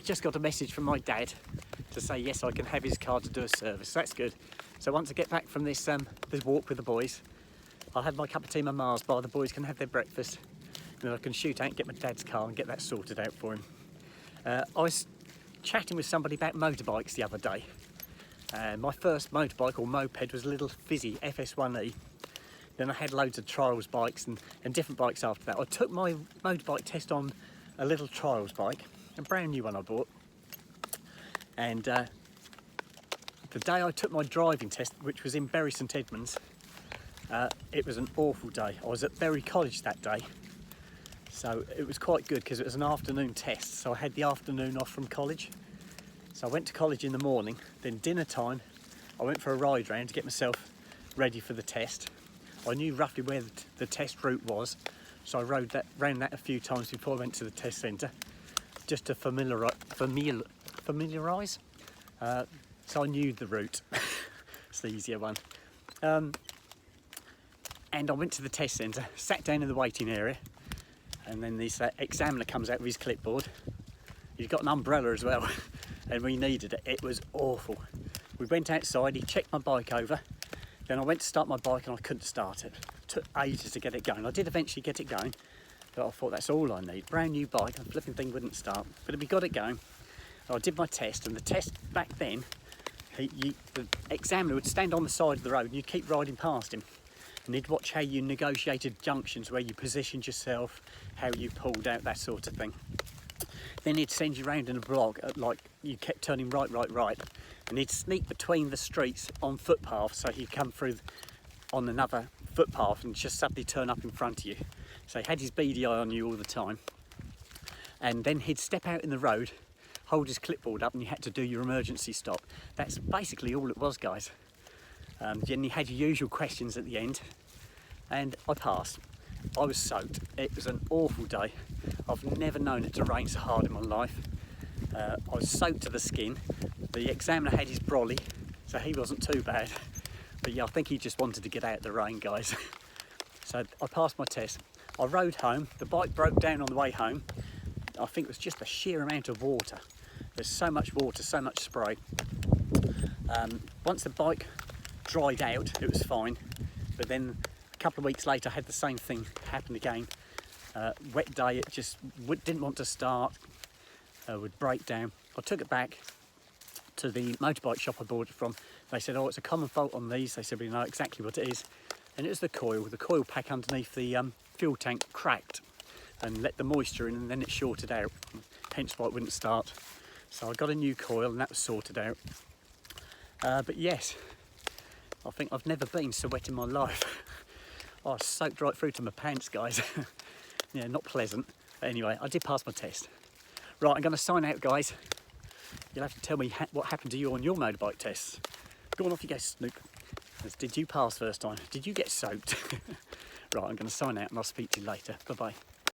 just got a message from my dad to say yes, I can have his car to do a service. That's good. So once I get back from this this walk with the boys, I'll have my cup of tea, my Mars bar, the boys can have their breakfast, and then I can shoot out and get my dad's car and get that sorted out for him. I was chatting with somebody about motorbikes the other day. My first motorbike or moped was a little fizzy FS1E. Then I had loads of trials bikes and different bikes after that. I took my motorbike test on a little trials bike, a brand new one I bought. And the day I took my driving test, which was in Bury St Edmunds, it was an awful day. I was at Bury College that day. So it was quite good because it was an afternoon test. So I had the afternoon off from college. So I went to college in the morning, then dinner time, I went for a ride round to get myself ready for the test. I knew roughly where the test route was, so I rode round that a few times before I went to the test centre, just to familiarise. So I knew the route. It's the easier one. And I went to the test centre, sat down in the waiting area, and then this examiner comes out with his clipboard. He's got an umbrella as well, and we needed it. It was awful. We went outside, he checked my bike over. Then I went to start my bike and I couldn't start it. It took ages to get it going. I did eventually get it going, but I thought that's all I need. Brand new bike, the flipping thing wouldn't start. But we got it going. I did my test, and the test back then, the examiner would stand on the side of the road and you'd keep riding past him. And he'd watch how you negotiated junctions, where you positioned yourself, how you pulled out, that sort of thing. Then he'd send you round in a block, like you kept turning right, and he'd sneak between the streets on footpaths, so he'd come through on another footpath and just suddenly turn up in front of you. So he had his beady eye on you all the time. And then he'd step out in the road, hold his clipboard up, and you had to do your emergency stop. That's basically all it was, guys. Then he had your usual questions at the end, and I passed. I was soaked. It was an awful day. I've never known it to rain so hard in my life. I was soaked to the skin. The examiner had his brolly, so he wasn't too bad. But yeah, I think he just wanted to get out of the rain, guys. So I passed my test. I rode home. The bike broke down on the way home. I think it was just the sheer amount of water. There's so much water, so much spray. Once the bike dried out, it was fine. But then a couple of weeks later, I had the same thing happen again. Wet day, it just didn't want to start, would break down. I took it back to the motorbike shop I bought it from. They said, oh, it's a common fault on these. They said, we know exactly what it is. And it was the coil pack underneath the fuel tank cracked and let the moisture in, and then it shorted out, hence why it wouldn't start. So I got a new coil and that was sorted out. But yes, I think I've never been so wet in my life. I was soaked right through to my pants, guys. Yeah, not pleasant. But anyway, I did pass my test. Right, I'm going to sign out, guys. You'll have to tell me what happened to you on your motorbike tests. Go on, off you go, Snoop. Did you pass first time? Did you get soaked? Right, I'm going to sign out and I'll speak to you later. Bye-bye.